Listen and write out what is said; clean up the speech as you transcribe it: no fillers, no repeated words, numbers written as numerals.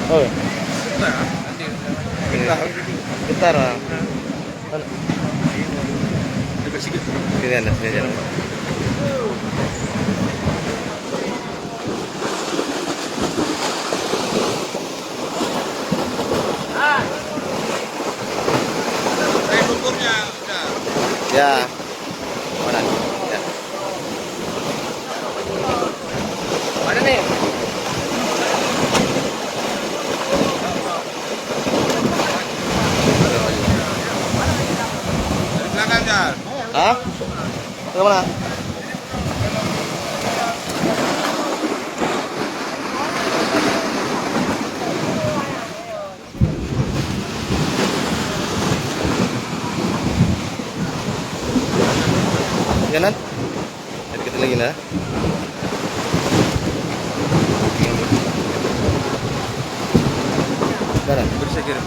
Oh. Bentar lah. Dekat sikit. Sini ada, sini ada. Ukurnya udah. Ya. Mana? Ya. Mana nih? Belakang Jar. Hah? Ke mana? Jalan? Kita lagi lah. Mana? Beri saya kirim.